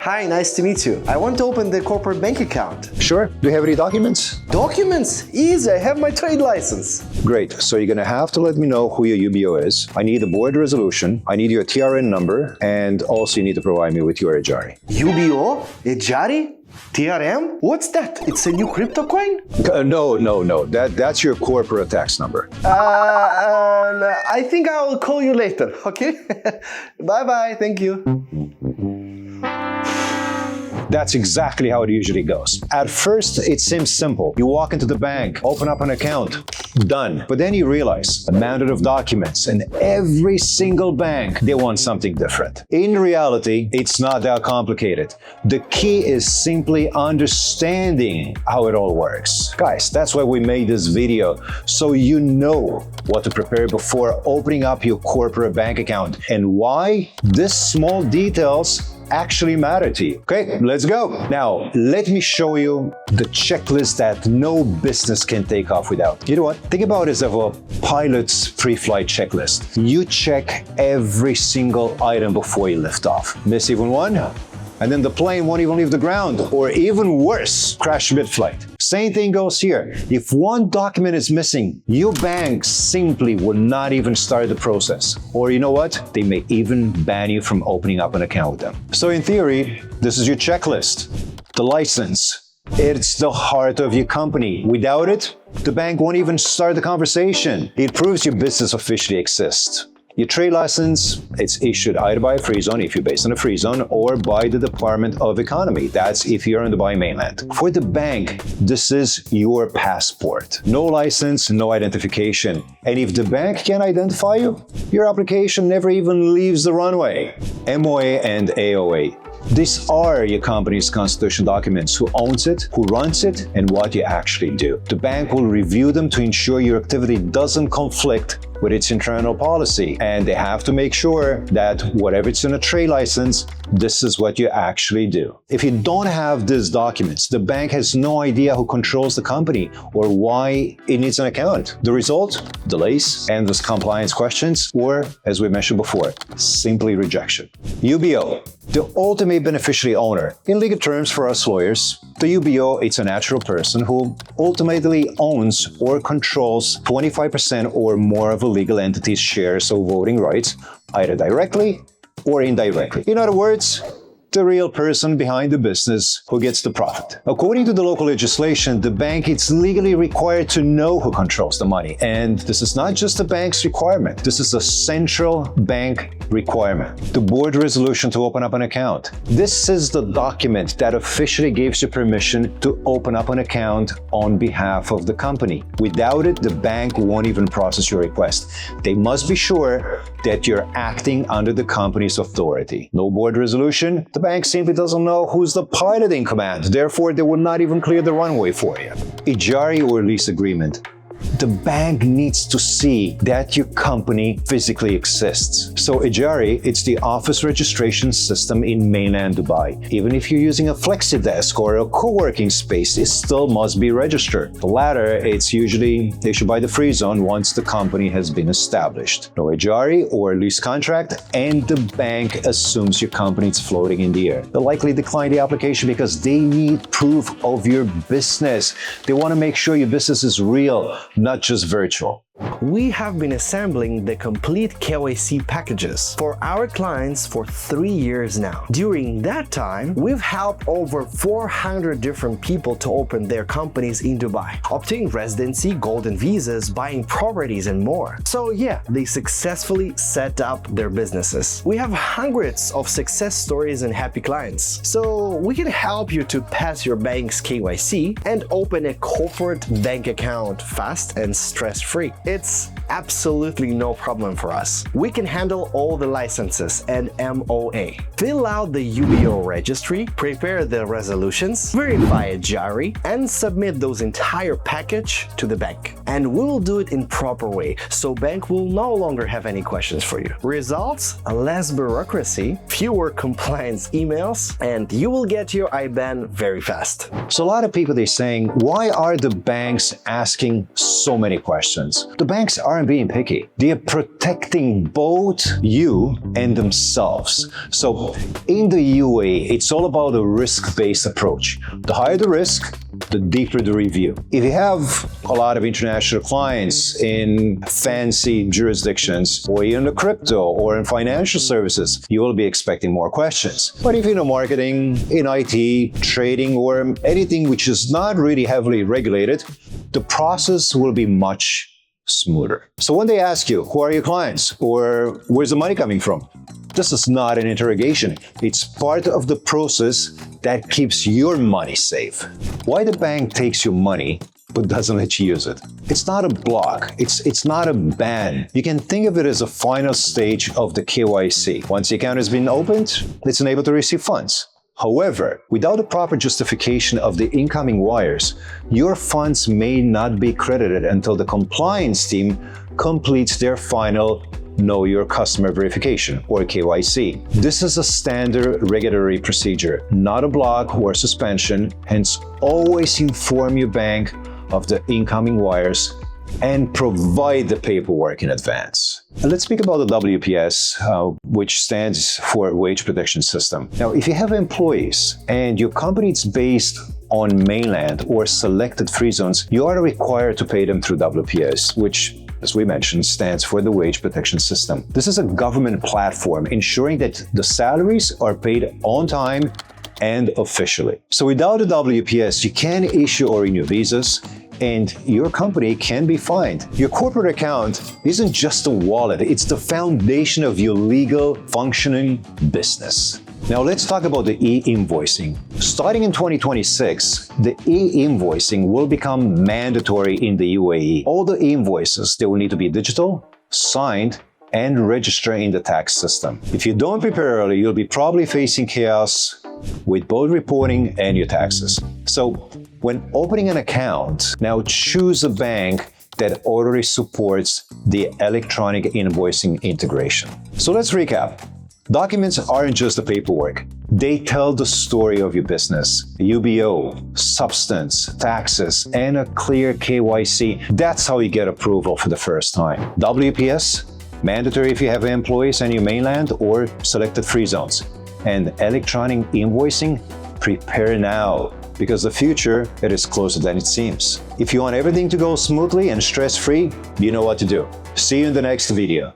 Hi, nice to meet you. I want to open the corporate bank account. Sure. Do you have any documents? Documents? Easy, I have my trade license. Great. So you're going to have to let me know who your UBO is. I need the board resolution. I need your TRN number. And also you need to provide me with your Ejari. UBO? Ejari? TRM? What's that? It's a new crypto coin? No. That's your corporate tax number. I think I'll call you later, okay? Bye-bye, thank you. That's exactly how it usually goes. At first, it seems simple. You walk into the bank, open up an account, done. But then you realize the mountain of documents, and every single bank, they want something different. In reality, it's not that complicated. The key is simply understanding how it all works. Guys, that's why we made this video, so you know what to prepare before opening up your corporate bank account and why these small details actually matter to you. Okay, let's go. Now, let me show you the checklist that no business can take off without. You know what? Think about it as a pilot's pre-flight checklist. You check every single item before you lift off. Miss even one, and then the plane won't even leave the ground, or even worse, crash mid-flight. Same thing goes here. If one document is missing, your bank simply will not even start the process. Or you know what? They may even ban you from opening up an account with them. So in theory, this is your checklist. The license. It's the heart of your company. Without it, the bank won't even start the conversation. It proves your business officially exists. Your trade license, it's issued either by a free zone, if you're based in a free zone, or by the Department of Economy. That's if you're on the Dubai mainland. For the bank, this is your passport. No license, no identification. And if the bank can't identify you, your application never even leaves the runway. MOA and AOA. These are your company's constitutional documents: who owns it, who runs it, and what you actually do. The bank will review them to ensure your activity doesn't conflict with its internal policy. And they have to make sure that whatever it's in a trade license, this is what you actually do. If you don't have these documents, the bank has no idea who controls the company or why it needs an account. The result? Delays, endless compliance questions, or, as we mentioned before, simply rejection. UBO. The ultimate beneficiary owner. In legal terms for us lawyers, the UBO, it's a natural person who ultimately owns or controls 25% or more of a legal entity's shares of voting rights, either directly or indirectly. In other words, the real person behind the business who gets the profit. According to the local legislation, the bank is legally required to know who controls the money. And this is not just the bank's requirement. This is a central bank requirement. The board resolution to open up an account. This is the document that officially gives you permission to open up an account on behalf of the company. Without it, the bank won't even process your request. They must be sure that you're acting under the company's authority. No board resolution? The bank simply doesn't know who's the pilot in command. Therefore, they will not even clear the runway for you. Ejari or lease agreement. The bank needs to see that your company physically exists. So Ejari, it's the office registration system in mainland Dubai. Even if you're using a FlexiDesk or a co-working space, it still must be registered. The latter, it's usually issued by the free zone once the company has been established. No Ejari or lease contract, and the bank assumes your company is floating in the air. They'll likely decline the application because they need proof of your business. They want to make sure your business is real, not just virtual. We have been assembling the complete KYC packages for our clients for 3 years now. During that time, we've helped over 400 different people to open their companies in Dubai, obtain residency, golden visas, buying properties, and more. So yeah, they successfully set up their businesses. We have hundreds of success stories and happy clients. So we can help you to pass your bank's KYC and open a corporate bank account fast and stress-free. It's absolutely no problem for us. We can handle all the licenses and MOA. Fill out the UBO registry, prepare the resolutions, verify Ejari, and submit those entire package to the bank. And we will do it in proper way, so bank will no longer have any questions for you. Results? Less bureaucracy, fewer compliance emails, and you will get your IBAN very fast. So a lot of people, they're saying, why are the banks asking so many questions? The banks aren't aren't being picky. They are protecting both you and themselves. So in the UAE, it's all about a risk-based approach. The higher the risk, the deeper the review. If you have a lot of international clients in fancy jurisdictions, or in the crypto or in financial services, you will be expecting more questions. But if you're in marketing, in IT, trading, or anything which is not really heavily regulated, the process will be much smoother. So when they ask you, who are your clients? Or where's the money coming from? This is not an interrogation. It's part of the process that keeps your money safe. Why the bank takes your money but doesn't let you use it? It's not a block. It's not a ban. You can think of it as a final stage of the KYC. Once the account has been opened, it's enabled to receive funds. However, without a proper justification of the incoming wires, your funds may not be credited until the compliance team completes their final Know Your Customer verification, or KYC. This is a standard regulatory procedure, not a block or suspension, hence always inform your bank of the incoming wires and provide the paperwork in advance. And let's speak about the WPS, which stands for Wage Protection System. Now, if you have employees and your company is based on mainland or selected free zones, you are required to pay them through WPS, which, as we mentioned, stands for the Wage Protection System. This is a government platform ensuring that the salaries are paid on time and officially. So without the WPS, you can't issue or renew visas, and your company can be fined. Your corporate account isn't just a wallet, it's the foundation of your legal functioning business. Now let's talk about the e-invoicing. Starting in 2026, the e-invoicing will become mandatory in the UAE. All the invoices, they will need to be digital, signed, and register in the tax system. If you don't prepare early, you'll be probably facing chaos with both reporting and your taxes. So when opening an account, now choose a bank that already supports the electronic invoicing integration. So let's recap. Documents aren't just the paperwork. They tell the story of your business. UBO, substance, taxes, and a clear KYC. That's how you get approval for the first time. WPS, mandatory if you have employees in your mainland or selected free zones. And electronic invoicing, prepare now, because the future, it is closer than it seems. If you want everything to go smoothly and stress-free, you know what to do. See you in the next video.